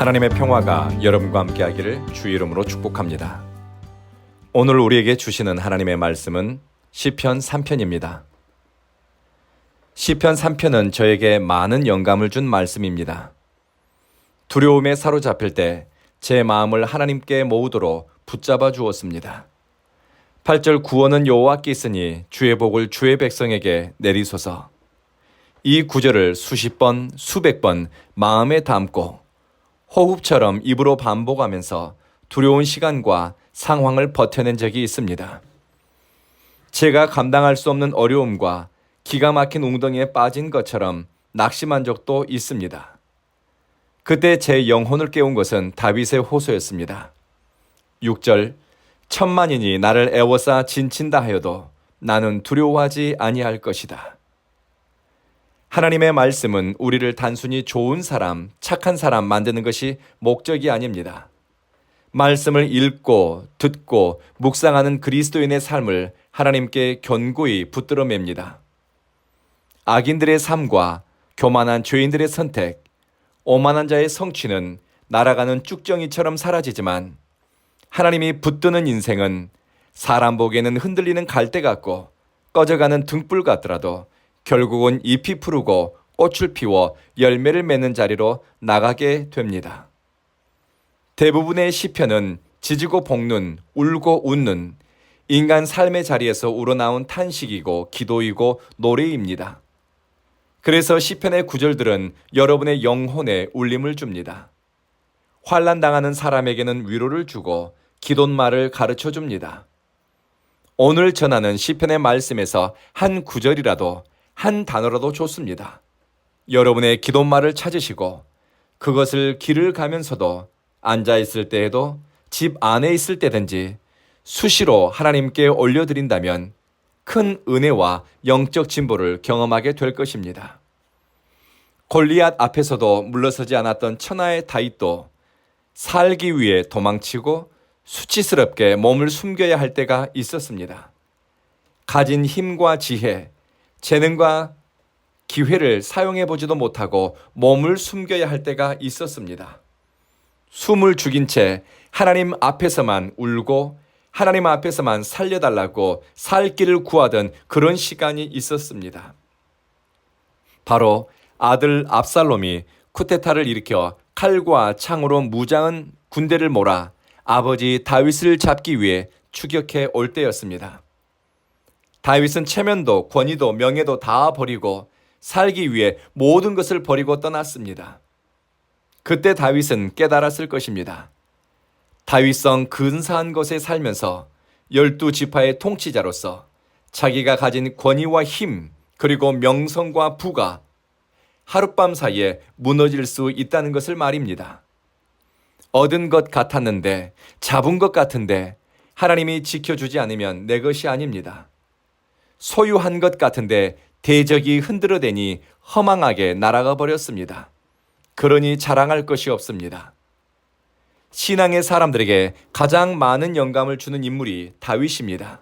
하나님의 평화가 여러분과 함께하기를 주의 이름으로 축복합니다. 오늘 우리에게 주시는 하나님의 말씀은 시편 3편입니다. 시편 3편은 저에게 많은 영감을 준 말씀입니다. 두려움에 사로잡힐 때 제 마음을 하나님께 모으도록 붙잡아 주었습니다. 8절 구원은 여호와께 있으니 주의 복을 주의 백성에게 내리소서. 이 구절을 수십 번, 수백 번 마음에 담고 호흡처럼 입으로 반복하면서 두려운 시간과 상황을 버텨낸 적이 있습니다. 제가 감당할 수 없는 어려움과 기가 막힌 웅덩이에 빠진 것처럼 낙심한 적도 있습니다. 그때 제 영혼을 깨운 것은 다윗의 호소였습니다. 6절 천만인이 나를 애워싸 진친다 하여도 나는 두려워하지 아니할 것이다. 하나님의 말씀은 우리를 단순히 좋은 사람, 착한 사람 만드는 것이 목적이 아닙니다. 말씀을 읽고 듣고 묵상하는 그리스도인의 삶을 하나님께 견고히 붙들어 맵니다. 악인들의 삶과 교만한 죄인들의 선택, 오만한 자의 성취는 날아가는 쭉정이처럼 사라지지만 하나님이 붙드는 인생은 사람 보기에는 흔들리는 갈대 같고 꺼져가는 등불 같더라도 결국은 잎이 푸르고 꽃을 피워 열매를 맺는 자리로 나가게 됩니다. 대부분의 시편은 지지고 볶는, 울고 웃는 인간 삶의 자리에서 우러나온 탄식이고 기도이고 노래입니다. 그래서 시편의 구절들은 여러분의 영혼에 울림을 줍니다. 환난당하는 사람에게는 위로를 주고 기도말을 가르쳐 줍니다. 오늘 전하는 시편의 말씀에서 한 구절이라도 한 단어라도 좋습니다. 여러분의 기도말을 찾으시고 그것을 길을 가면서도 앉아있을 때에도 집 안에 있을 때든지 수시로 하나님께 올려드린다면 큰 은혜와 영적 진보를 경험하게 될 것입니다. 골리앗 앞에서도 물러서지 않았던 천하의 다윗도 살기 위해 도망치고 수치스럽게 몸을 숨겨야 할 때가 있었습니다. 가진 힘과 지혜, 재능과 기회를 사용해 보지도 못하고 몸을 숨겨야 할 때가 있었습니다. 숨을 죽인 채 하나님 앞에서만 울고 하나님 앞에서만 살려달라고 살 길을 구하던 그런 시간이 있었습니다. 바로 아들 압살롬이 쿠데타를 일으켜 칼과 창으로 무장한 군대를 몰아 아버지 다윗을 잡기 위해 추격해 올 때였습니다. 다윗은 체면도 권위도 명예도 다 버리고 살기 위해 모든 것을 버리고 떠났습니다. 그때 다윗은 깨달았을 것입니다. 다윗성 근사한 것에 살면서 12지파의 통치자로서 자기가 가진 권위와 힘 그리고 명성과 부가 하룻밤 사이에 무너질 수 있다는 것을 말입니다. 얻은 것 같았는데 잡은 것 같은데 하나님이 지켜주지 않으면 내 것이 아닙니다. 소유한 것 같은데 대적이 흔들어대니 허망하게 날아가 버렸습니다. 그러니 자랑할 것이 없습니다. 신앙의 사람들에게 가장 많은 영감을 주는 인물이 다윗입니다.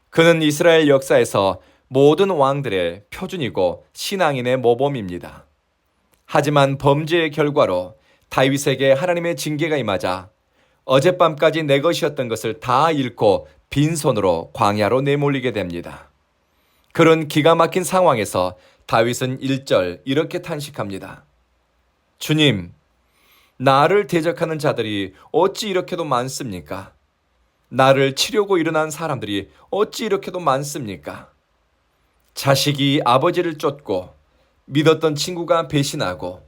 그는 이스라엘 역사에서 모든 왕들의 표준이고 신앙인의 모범입니다. 하지만 범죄의 결과로 다윗에게 하나님의 징계가 임하자 어젯밤까지 내 것이었던 것을 다 잃고 빈손으로 광야로 내몰리게 됩니다. 그런 기가 막힌 상황에서 다윗은 1절 이렇게 탄식합니다. 주님, 나를 대적하는 자들이 어찌 이렇게도 많습니까? 나를 치려고 일어난 사람들이 어찌 이렇게도 많습니까? 자식이 아버지를 쫓고 믿었던 친구가 배신하고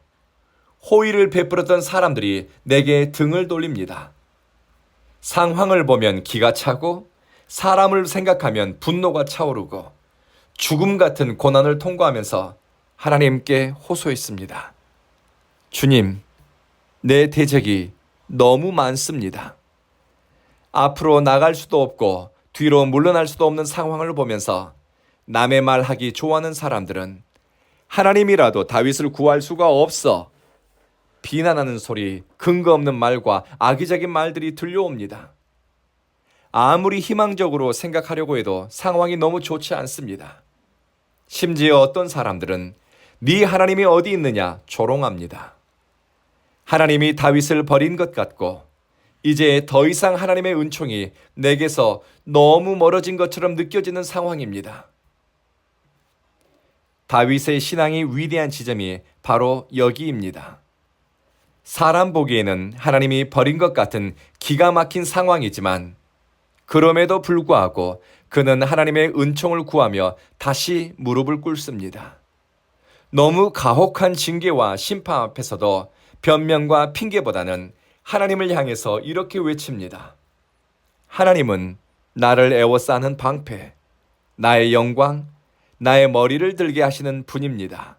호의를 베풀었던 사람들이 내게 등을 돌립니다. 상황을 보면 기가 차고 사람을 생각하면 분노가 차오르고 죽음 같은 고난을 통과하면서 하나님께 호소했습니다. 주님, 내 대적이 너무 많습니다. 앞으로 나갈 수도 없고 뒤로 물러날 수도 없는 상황을 보면서 남의 말 하기 좋아하는 사람들은 하나님이라도 다윗을 구할 수가 없어 비난하는 소리, 근거 없는 말과 악의적인 말들이 들려옵니다. 아무리 희망적으로 생각하려고 해도 상황이 너무 좋지 않습니다. 심지어 어떤 사람들은 네 하나님이 어디 있느냐 조롱합니다. 하나님이 다윗을 버린 것 같고 이제 더 이상 하나님의 은총이 내게서 너무 멀어진 것처럼 느껴지는 상황입니다. 다윗의 신앙이 위대한 지점이 바로 여기입니다. 사람 보기에는 하나님이 버린 것 같은 기가 막힌 상황이지만 그럼에도 불구하고 그는 하나님의 은총을 구하며 다시 무릎을 꿇습니다. 너무 가혹한 징계와 심판 앞에서도 변명과 핑계보다는 하나님을 향해서 이렇게 외칩니다. 하나님은 나를 에워싸는 방패, 나의 영광, 나의 머리를 들게 하시는 분입니다.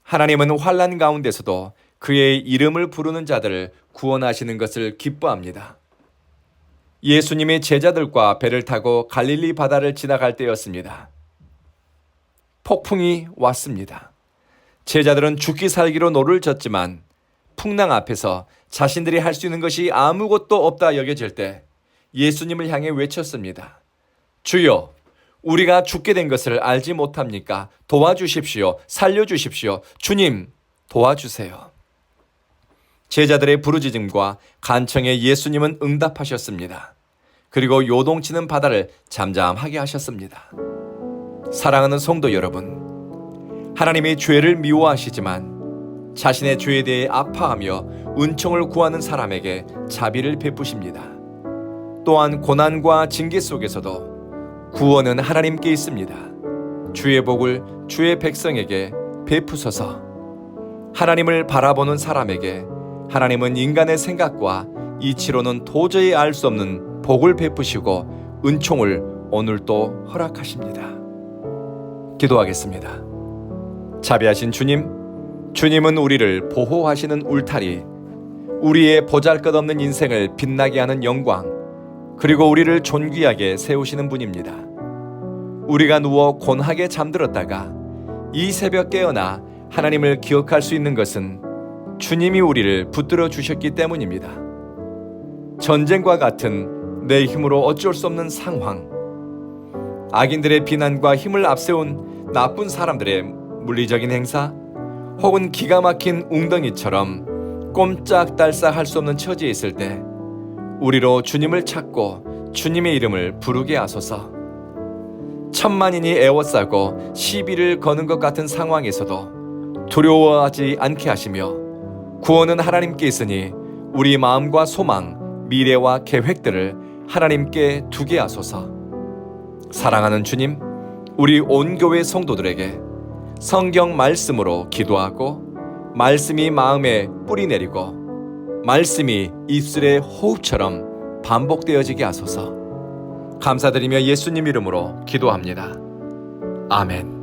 하나님은 환난 가운데서도 그의 이름을 부르는 자들을 구원하시는 것을 기뻐합니다. 예수님의 제자들과 배를 타고 갈릴리 바다를 지나갈 때였습니다. 폭풍이 왔습니다. 제자들은 죽기 살기로 노를 젓지만 풍랑 앞에서 자신들이 할 수 있는 것이 아무것도 없다 여겨질 때 예수님을 향해 외쳤습니다. 주여, 우리가 죽게 된 것을 알지 못합니까? 도와주십시오. 살려주십시오. 주님, 도와주세요. 제자들의 부르짖음과 간청에 예수님은 응답하셨습니다. 그리고 요동치는 바다를 잠잠하게 하셨습니다. 사랑하는 성도 여러분, 하나님이 죄를 미워하시지만 자신의 죄에 대해 아파하며 은총을 구하는 사람에게 자비를 베푸십니다. 또한 고난과 징계 속에서도 구원은 하나님께 있습니다. 주의 복을 주의 백성에게 베푸소서. 하나님을 바라보는 사람에게 하나님은 인간의 생각과 이치로는 도저히 알 수 없는 복을 베푸시고 은총을 오늘도 허락하십니다. 기도하겠습니다. 자비하신 주님, 주님은 우리를 보호하시는 울타리, 우리의 보잘것없는 인생을 빛나게 하는 영광, 그리고 우리를 존귀하게 세우시는 분입니다. 우리가 누워 곤하게 잠들었다가 이 새벽 깨어나 하나님을 기억할 수 있는 것은 주님이 우리를 붙들어 주셨기 때문입니다. 전쟁과 같은 내 힘으로 어쩔 수 없는 상황, 악인들의 비난과 힘을 앞세운 나쁜 사람들의 물리적인 행사, 혹은 기가 막힌 웅덩이처럼 꼼짝달싹 할 수 없는 처지에 있을 때 우리로 주님을 찾고 주님의 이름을 부르게 하소서. 천만인이 애워싸고 시비를 거는 것 같은 상황에서도 두려워하지 않게 하시며 구원은 하나님께 있으니 우리 마음과 소망, 미래와 계획들을 하나님께 두게 하소서. 사랑하는 주님, 우리 온 교회 성도들에게 성경 말씀으로 기도하고 말씀이 마음에 뿌리 내리고 말씀이 입술의 호흡처럼 반복되어지게 하소서. 감사드리며 예수님 이름으로 기도합니다. 아멘.